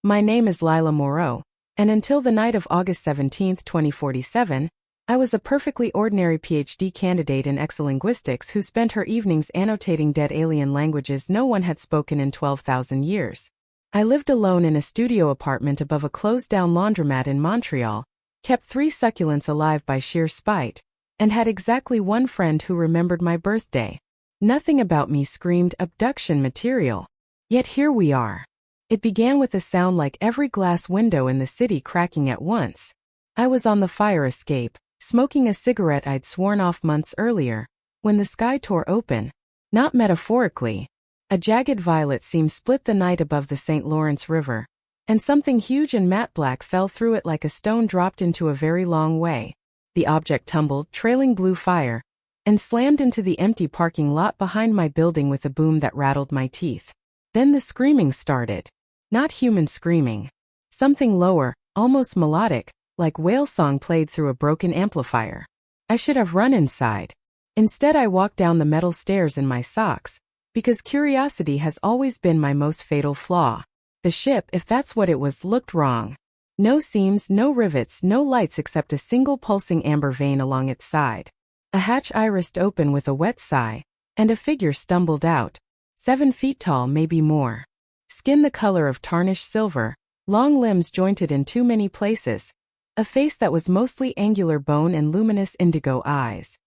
My name is Lila Moreau, and until the night of August 17, 2047, I was a perfectly ordinary PhD candidate in exolinguistics who spent her evenings annotating dead alien languages no one had spoken in 12,000 years. I lived alone in a studio apartment above a closed-down laundromat in Montreal, kept 3 succulents alive by sheer spite, and had exactly one friend who remembered my birthday. Nothing about me screamed abduction material. Yet here we are. It began with a sound like every glass window in the city cracking at once. I was on the fire escape, smoking a cigarette I'd sworn off months earlier, when the sky tore open. Not metaphorically. A jagged violet seam split the night above the St. Lawrence River, and something huge and matte black fell through it like a stone dropped into a very long way. The object tumbled, trailing blue fire, and slammed into the empty parking lot behind my building with a boom that rattled my teeth. Then the screaming started. Not human screaming. Something lower, almost melodic, like whale song played through a broken amplifier. I should have run inside. Instead, I walked down the metal stairs in my socks, because curiosity has always been my most fatal flaw. The ship, if that's what it was, looked wrong. No seams, no rivets, no lights except a single pulsing amber vein along its side. A hatch irised open with a wet sigh, and a figure stumbled out. 7 feet tall, maybe more. Skin the color of tarnished silver, long limbs jointed in too many places, a face that was mostly angular bone and luminous indigo eyes.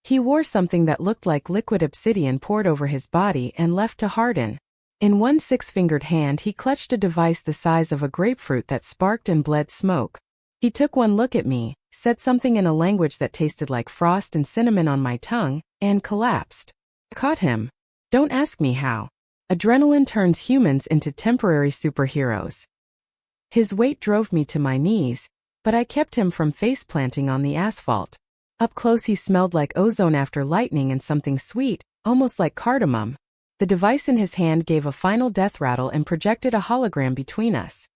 He wore something that looked like liquid obsidian poured over his body and left to harden. In one 6-fingered hand he clutched a device the size of a grapefruit that sparked and bled smoke. He took one look at me, said something in a language that tasted like frost and cinnamon on my tongue, and collapsed. I caught him. Don't ask me how. Adrenaline turns humans into temporary superheroes. His weight drove me to my knees, but I kept him from face-planting on the asphalt. Up close he smelled like ozone after lightning and something sweet, almost like cardamom. The device in his hand gave a final death rattle and projected a hologram between us.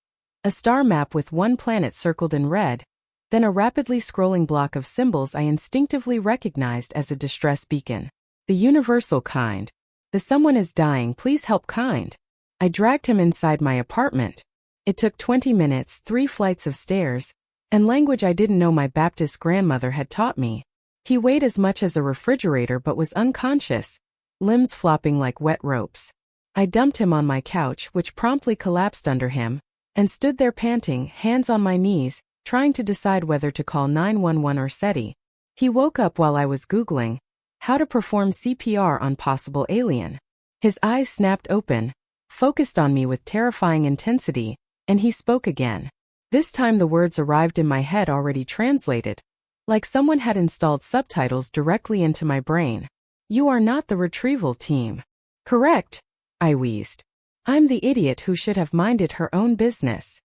A star map with one planet circled in red, then a rapidly scrolling block of symbols I instinctively recognized as a distress beacon. The universal kind. The someone is dying, please help kind. I dragged him inside my apartment. It took 20 minutes, 3 flights of stairs, and language I didn't know my Baptist grandmother had taught me. He weighed as much as a refrigerator but was unconscious, limbs flopping like wet ropes. I dumped him on my couch, which promptly collapsed under him, and stood there panting, hands on my knees, trying to decide whether to call 911 or SETI. He woke up while I was Googling how to perform CPR on possible alien. His eyes snapped open, focused on me with terrifying intensity, and he spoke again. This time the words arrived in my head already translated, like someone had installed subtitles directly into my brain. You are not the retrieval team. Correct, I wheezed. I'm the idiot who should have minded her own business.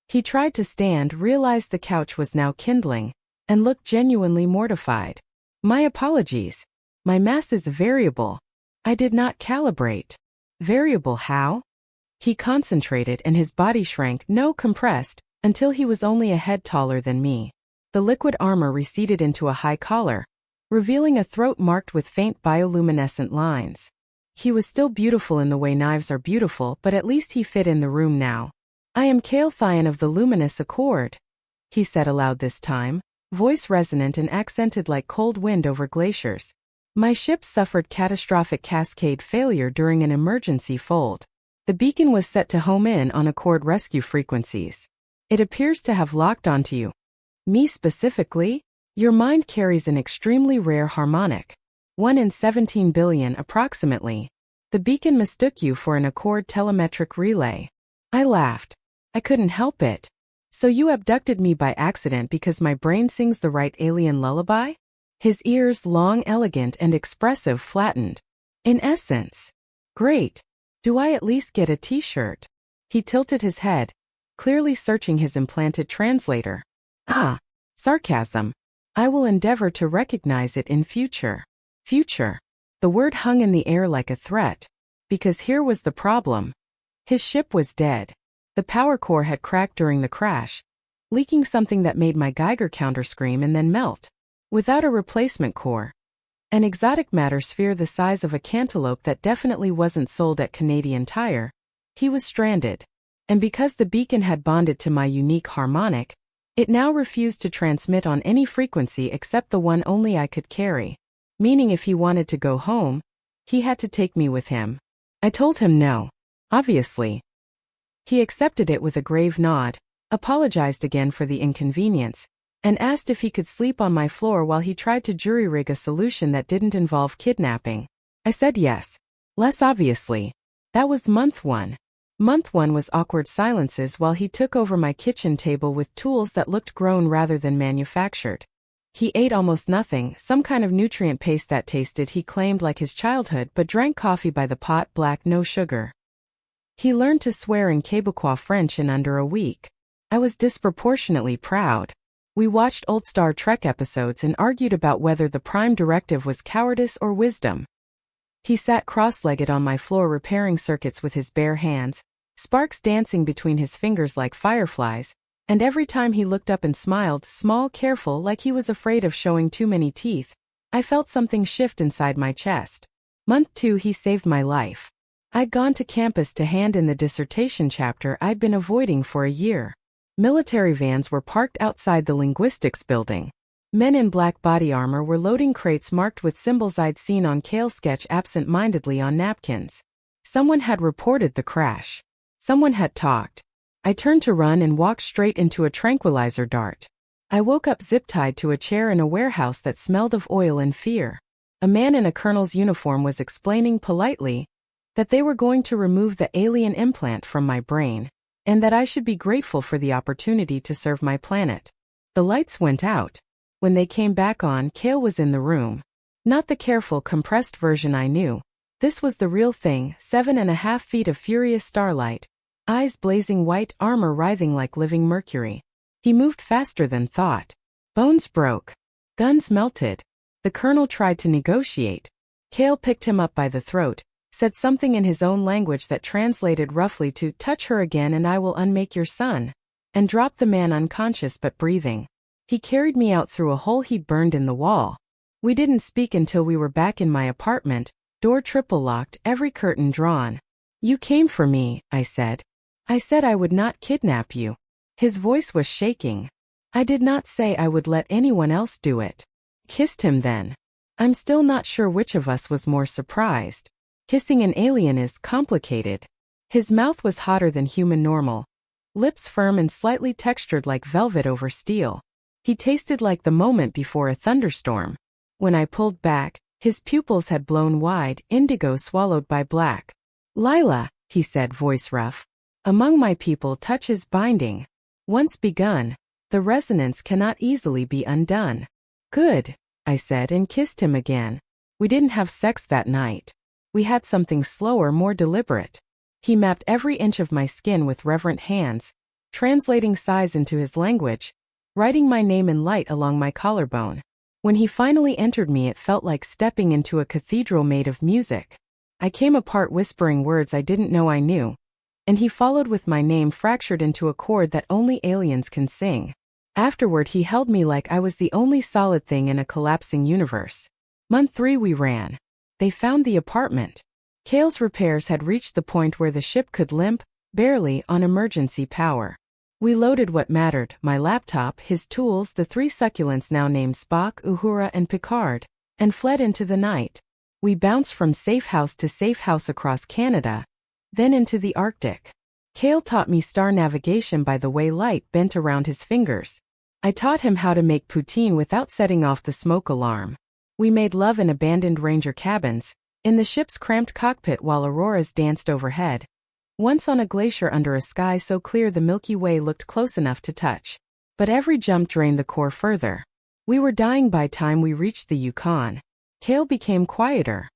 He tried to stand, realized the couch was now kindling, and looked genuinely mortified. My apologies. My mass is variable. I did not calibrate. Variable how? He concentrated and his body shrank, no compressed, until he was only a head taller than me. The liquid armor receded into a high collar, revealing a throat marked with faint bioluminescent lines. He was still beautiful in the way knives are beautiful, but at least he fit in the room now. I am Caelthion of the Luminous Accord, he said aloud this time, voice resonant and accented like cold wind over glaciers. My ship suffered catastrophic cascade failure during an emergency fold. The beacon was set to home in on Accord rescue frequencies. It appears to have locked onto you. Me specifically? Your mind carries an extremely rare harmonic. 1 in 17 billion approximately. The beacon mistook you for an Accord telemetric relay. I laughed. I couldn't help it. So you abducted me by accident because my brain sings the right alien lullaby? His ears, long, elegant, and expressive, flattened. In essence. Great. Do I at least get a t-shirt? He tilted his head, clearly searching his implanted translator. Ah, sarcasm. I will endeavor to recognize it in future. Future. The word hung in the air like a threat. Because here was the problem. His ship was dead. The power core had cracked during the crash, leaking something that made my Geiger counter scream and then melt. Without a replacement core, an exotic matter sphere the size of a cantaloupe that definitely wasn't sold at Canadian Tire, he was stranded. And because the beacon had bonded to my unique harmonic, it now refused to transmit on any frequency except the one only I could carry. Meaning if he wanted to go home, he had to take me with him. I told him no. Obviously. He accepted it with a grave nod, apologized again for the inconvenience, and asked if he could sleep on my floor while he tried to jury-rig a solution that didn't involve kidnapping. I said yes. Less obviously. That was month 1. Month 1 was awkward silences while he took over my kitchen table with tools that looked grown rather than manufactured. He ate almost nothing, some kind of nutrient paste that tasted, he claimed, like his childhood, but drank coffee by the pot, black, no sugar. He learned to swear in Quebecois French in under a week. I was disproportionately proud. We watched old Star Trek episodes and argued about whether the Prime Directive was cowardice or wisdom. He sat cross-legged on my floor repairing circuits with his bare hands, sparks dancing between his fingers like fireflies, and every time he looked up and smiled, small, careful, like he was afraid of showing too many teeth, I felt something shift inside my chest. Month 2, he saved my life. I'd gone to campus to hand in the dissertation chapter I'd been avoiding for a year. Military vans were parked outside the linguistics building. Men in black body armor were loading crates marked with symbols I'd seen on Kale's sketch absent-mindedly on napkins. Someone had reported the crash. Someone had talked. I turned to run and walked straight into a tranquilizer dart. I woke up zip-tied to a chair in a warehouse that smelled of oil and fear. A man in a colonel's uniform was explaining politely that they were going to remove the alien implant from my brain, and that I should be grateful for the opportunity to serve my planet. The lights went out. When they came back on, Kale was in the room. Not the careful, compressed version I knew. This was the real thing, 7.5 feet of furious starlight. Eyes blazing white, armor writhing like living mercury. He moved faster than thought. Bones broke. Guns melted. The colonel tried to negotiate. Kale picked him up by the throat, said something in his own language that translated roughly to "touch her again and I will unmake your son," and dropped the man unconscious but breathing. He carried me out through a hole he'd burned in the wall. We didn't speak until we were back in my apartment, door triple locked, every curtain drawn. "You came for me," I said. "I said I would not kidnap you." His voice was shaking. "I did not say I would let anyone else do it." Kissed him then. I'm still not sure which of us was more surprised. Kissing an alien is complicated. His mouth was hotter than human normal. Lips firm and slightly textured like velvet over steel. He tasted like the moment before a thunderstorm. When I pulled back, his pupils had blown wide, indigo swallowed by black. "Lila," he said, voice rough. "Among my people touch is binding. Once begun, the resonance cannot easily be undone." "Good," I said and kissed him again. We didn't have sex that night. We had something slower, more deliberate. He mapped every inch of my skin with reverent hands, translating size into his language, writing my name in light along my collarbone. When he finally entered me, it felt like stepping into a cathedral made of music. I came apart whispering words I didn't know I knew, and he followed with my name fractured into a chord that only aliens can sing. Afterward, he held me like I was the only solid thing in a collapsing universe. Month 3, we ran. They found the apartment. Kale's repairs had reached the point where the ship could limp, barely, on emergency power. We loaded what mattered, my laptop, his tools, the 3 succulents now named Spock, Uhura, and Picard, and fled into the night. We bounced from safe house to safe house across Canada, then into the Arctic. Kale taught me star navigation by the way light bent around his fingers. I taught him how to make poutine without setting off the smoke alarm. We made love in abandoned ranger cabins, in the ship's cramped cockpit while auroras danced overhead. Once on a glacier under a sky so clear the Milky Way looked close enough to touch. But every jump drained the core further. We were dying by time we reached the Yukon. Kale became quieter.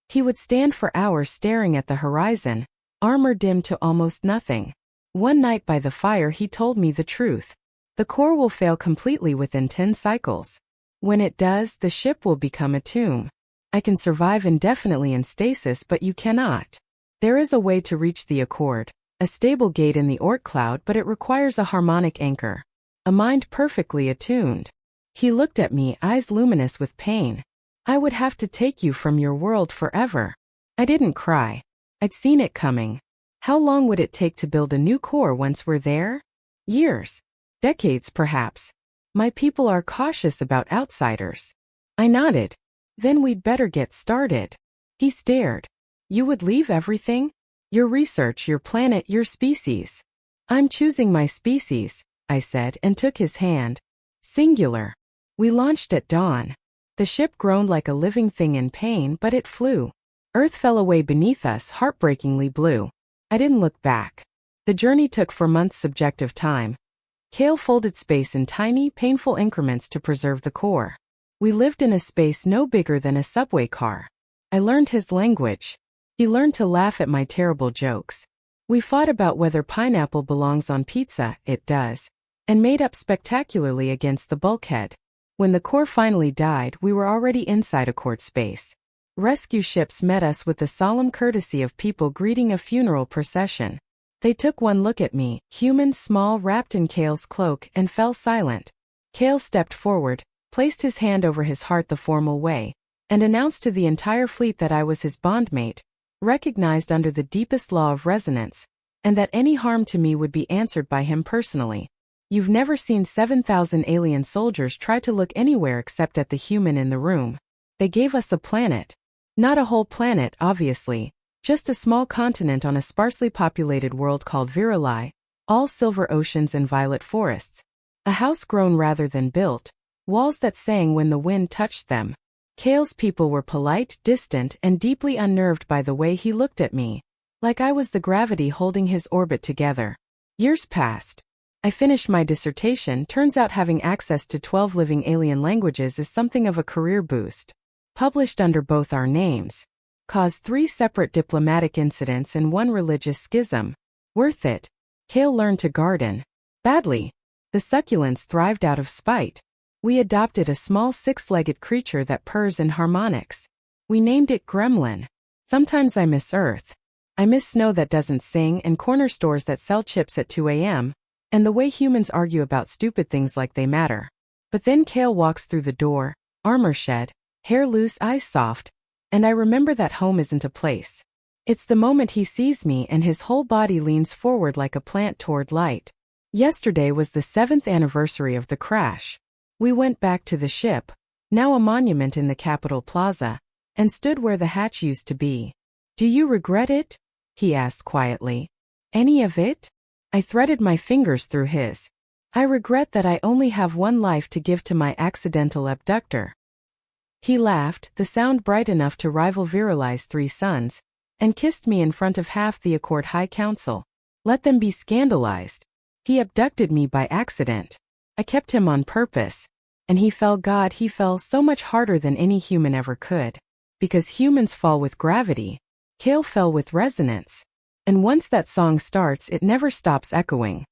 He would stand for hours staring at the horizon, armor dimmed to almost nothing. One night by the fire he told me the truth. The core will fail completely within 10 cycles. When it does, the ship will become a tomb. I can survive indefinitely in stasis, but you cannot. There is a way to reach the accord, a stable gate in the Oort cloud, but it requires a harmonic anchor. A mind perfectly attuned. He looked at me, eyes luminous with pain. "I would have to take you from your world forever." I didn't cry. I'd seen it coming. How long would it take to build a new core once we're there? Years. Decades, perhaps. My people are cautious about outsiders. I nodded. Then we'd better get started. He stared. You would leave everything? Your research, your planet, your species. I'm choosing my species, I said and took his hand. Singular. We launched at dawn. The ship groaned like a living thing in pain, but it flew. Earth fell away beneath us, heartbreakingly blue. I didn't look back. The journey took 4 months subjective time. Kale folded space in tiny, painful increments to preserve the core. We lived in a space no bigger than a subway car. I learned his language. He learned to laugh at my terrible jokes. We fought about whether pineapple belongs on pizza, it does, and made up spectacularly against the bulkhead. When the core finally died, we were already inside a court space. Rescue ships met us with the solemn courtesy of people greeting a funeral procession. They took one look at me, human, small, wrapped in Kale's cloak, and fell silent. Kale stepped forward, placed his hand over his heart the formal way, and announced to the entire fleet that I was his bondmate, recognized under the deepest law of resonance, and that any harm to me would be answered by him personally. You've never seen 7,000 alien soldiers try to look anywhere except at the human in the room. They gave us a planet. Not a whole planet, obviously, just a small continent on a sparsely populated world called Viruli, all silver oceans and violet forests. A house grown rather than built, walls that sang when the wind touched them. Kale's people were polite, distant, and deeply unnerved by the way he looked at me, like I was the gravity holding his orbit together. Years passed. I finished my dissertation. Turns out having access to 12 living alien languages is something of a career boost. Published under both our names. Caused 3 separate diplomatic incidents and 1 religious schism. Worth it. Kale learned to garden. Badly. The succulents thrived out of spite. We adopted a small 6-legged creature that purrs in harmonics. We named it Gremlin. Sometimes I miss Earth. I miss snow that doesn't sing and corner stores that sell chips at 2 a.m., and the way humans argue about stupid things like they matter. But then Kale walks through the door, armor shed, hair loose, eyes soft, and I remember that home isn't a place. It's the moment he sees me and his whole body leans forward like a plant toward light. Yesterday was the 7th anniversary of the crash. We went back to the ship, now a monument in the Capitol Plaza, and stood where the hatch used to be. Do you regret it? He asked quietly. Any of it? I threaded my fingers through his. I regret that I only have 1 life to give to my accidental abductor. He laughed, the sound bright enough to rival Viruli's 3 sons, and kissed me in front of half the Accord High Council. Let them be scandalized. He abducted me by accident. I kept him on purpose. And he fell so much harder than any human ever could. Because humans fall with gravity. Kale fell with resonance. And once that song starts, it never stops echoing.